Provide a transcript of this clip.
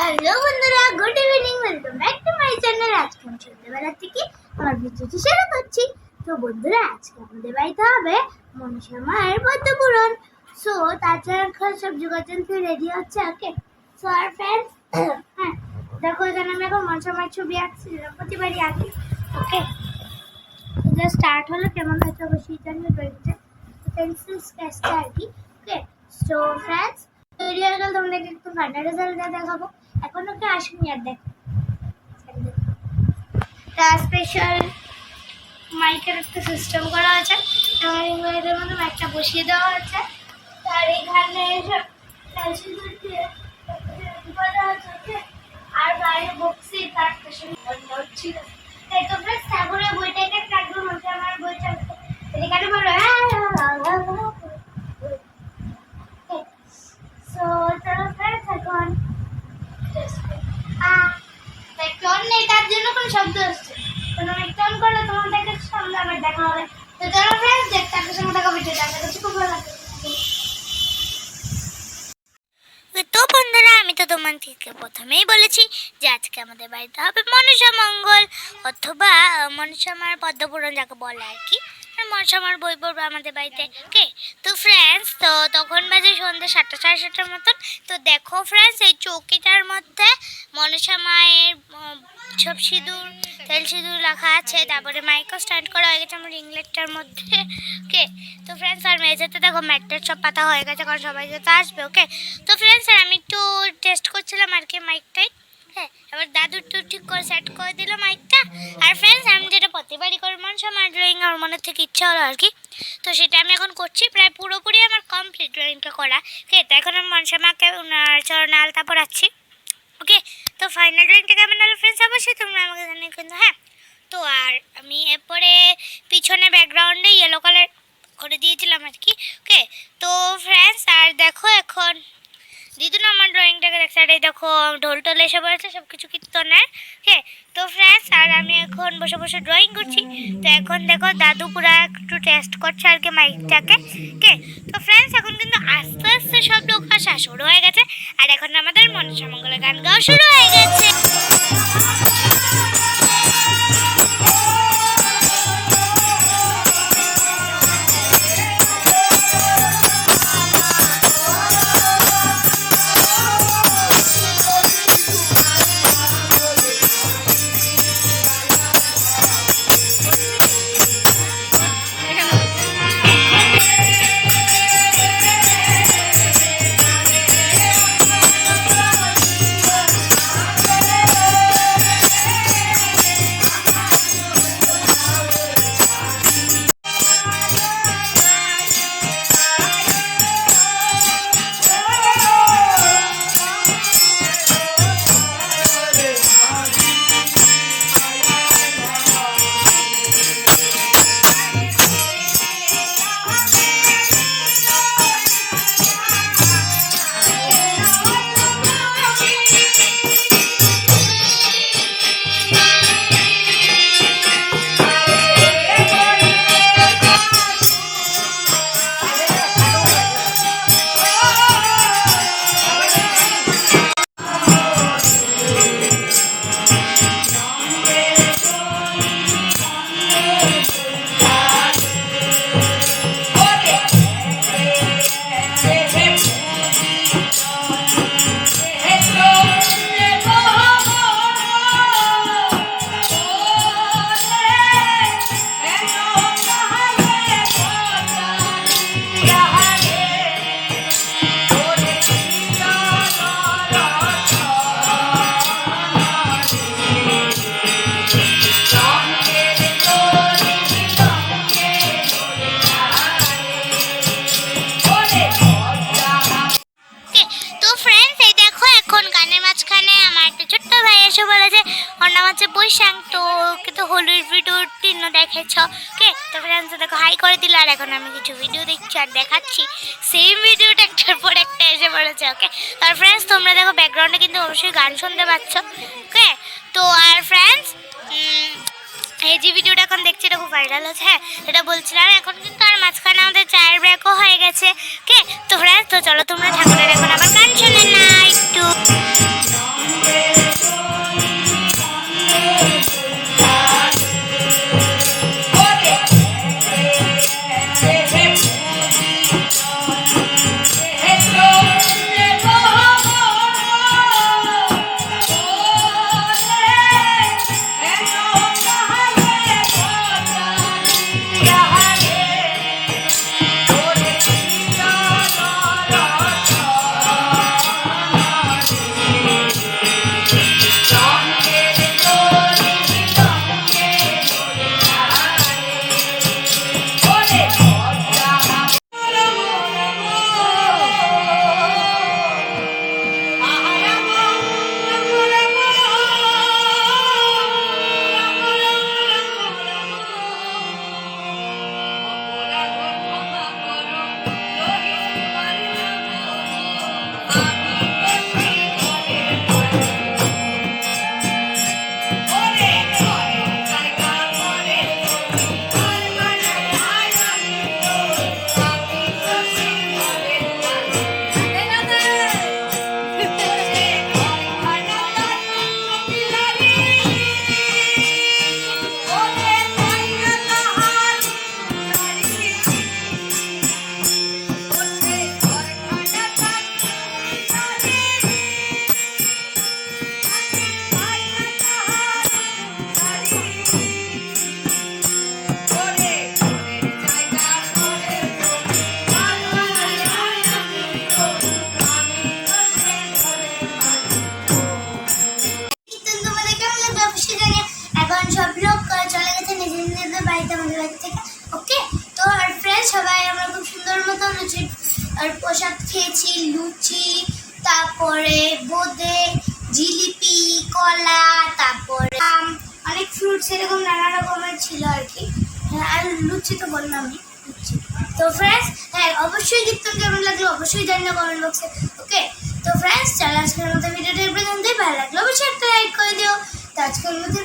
Hello বন্ধুরা, good evening, welcome back to my channel. আজকে আমি সন্ধ্যাবেলা থেকে আমার ভিডিওটি শুরু করছি। তো বন্ধুরা, আজকে আমাদের বাড়িতে হবে মনসা মায়ের পদ্ম পূরণ। সো তার জন্য সব যোগাযোগ রেডি হচ্ছে। ওকে, সো আর ফ্রেন্ডস, হ্যাঁ দেখো এখানে আমি এখন মনসা মায়ের ছবি আঁকছি, প্রতিবারই আঁকি। ওকে, জাস্ট স্টার্ট হলো, কেমন হয়েছে অবশ্যই জানিয়ে ড্রয়িংটা পেন্সিল স্কেচটা আর কি। ওকে, সো ফ্রেন্ডস, তৈরি হয়ে গেল, তোমাদেরকে একটু ফাইনাল রেজাল্টটা দেখাবো। এখন ওকে আসুন আর দেখো, একটা স্পেশাল মাইকের একটা সিস্টেম করা আছে। এর মধ্যে মাইকটা বসিয়ে দেওয়া হচ্ছে। আর এখানে আর বাইরে বক্সে তার হচ্ছিল। তাই তো ফ্রেন্ডস, ঠাকুরের বইটাকে থাকবে, মধ্যে আমার বইটা এখানে বলো। সো চলো ফ্রেন্ডস, এখন টন নেই, তার জন্য কোনো শব্দ আসছে। তোমরা টন করলে তোমাদেরকে সামনে আবার দেখা হবে। তো চলো ফ্রেন্ডস, দেখতে আপনার সঙ্গে দেখা ভিডিও দেখা যাচ্ছে, খুব ভালো লাগবে। তো বন্ধুরা, আমি তো তোমাদেরকে প্রথমেই বলেছি যে আজকে আমাদের বাড়িতে হবে মনসা মঙ্গল, অথবা মনসা মার পদ্মপূরণ যাকে বলে আর কি। মনসা মার বই পড়বে আমাদের বাড়িতে। ওকে, তো ফ্রেন্ডস, তো তখন বাজে সন্ধ্যে 7টা, 7:30 মতন। তো দেখো ফ্রেন্ডস, এই চৌকিটার মধ্যে মনসা মায়ের সব সিঁদুর, তেল সিঁদুর রাখা আছে। তারপরে মাইকও স্টার্ট করা হয়ে গেছে আমার ইংলেটটার মধ্যে। ওকে, তো ফ্রেন্ডস, আর মেঝেতে দেখো ম্যাটটার সব পাতা হয়ে গেছে, কারণ সবাই যেতে আসবে। ওকে, তো ফ্রেন্ডস, আমি একটু টেস্ট করছিলাম আর কি মাইকটাই। হ্যাঁ, এবার দাদু একটু ঠিক করে সেট করে দিল মাইকটা। আর ফ্রেন্ডস, আমি যেটা প্রতিবারই করি মনসা মার ড্রয়িং, আমার মনের থেকে ইচ্ছা হলো আর কি। তো সেটা আমি এখন করছি, প্রায় পুরোপুরি আমার কমপ্লিট ড্রয়িংটা করা। ওকে, তো এখন আমি মনসা মাকে ওনার চরণে আলতা পরাচ্ছি। ওকে, তো ফাইনাল ড্রয়িংটা কেমন হলো ফ্রেন্ডস অবশ্যই তোমরা আমাকে জানিয়ে কিন্তু। হ্যাঁ, তো আর আমি এরপরে পিছনে ব্যাকগ্রাউন্ডে ইয়েলো কালার করে দিয়েছিলাম আর কি। ওকে, তো ফ্রেন্ডস, আর দেখো এখন দিদুন আমার ড্রয়িংটাকে দেখছে। আর এই দেখো ঢোল টোল এসে পড়েছে, সব কিছু কীর্তনের। ওকে, তো ফ্রেন্ডস, আর আমি এখন বসে বসে ড্রয়িং করছি। তো এখন দেখো দাদু পুরো একটু টেস্ট করছে আর কি মাইকটাকে। ওকে, তো ফ্রেন্ডস, এখন কিন্তু আস্তে আস্তে সব লোক আসা শুরু হয়ে গেছে। আর এখন আমাদের মনসা মঙ্গলের গান গাওয়া শুরু হয়ে গেছে। বৈশাখ তো ওকে তো হলুদ ভিডিও তিন দেখেছ। ওকে, তো ফ্রেন্ডস দেখো হাই করে দিল। আর এখন আমি কিছু ভিডিও দেখছি আর দেখাচ্ছি, সেম ভিডিওটা একটার পর একটা এসে পড়েছে। ওকে, আর ফ্রেন্ডস, তোমরা দেখো ব্যাকগ্রাউন্ডে কিন্তু অবশ্যই গান শুনতে পাচ্ছ। ওকে, তো আর ফ্রেন্ডস, এই যে ভিডিওটা এখন দেখছি এটা খুব ভাইরাল হচ্ছে। হ্যাঁ, এটা বলছিলাম। এখন কিন্তু আর মাঝখানে আমাদের চায়ের ব্রেকও হয়ে গেছে। ওকে, তো ফ্রেন্ডস, তো চলো তোমরা ঠাকুরের এখন আবার গান শুনে না একটু। আমাদের বাড়ি থেকে। ওকে, তো আর ফ্রেন্ডস সবাই আমরা খুব সুন্দর মতো লুচি আর প্রসাদ খেয়েছি, লুচি, তারপরে বোঁদে, জিলিপি, কলা, তারপরে অনেক ফ্রুটস এরকম নানা রকমের ছিল আর কি। আর লুচি তো বললাম আমি, লুচি। তো ফ্রেন্ডস হ্যাঁ, অবশ্যই কীর্তন কেমন লাগলো অবশ্যই জানি না কমেন্ট বক্সে। ওকে, তো ফ্রেন্ডস চলো আজকের মতো ভিডিওটা এই পর্যন্তই। ভালো লাগলো অবশ্যই একটা লাইক করে দিও। তো আজকের মতো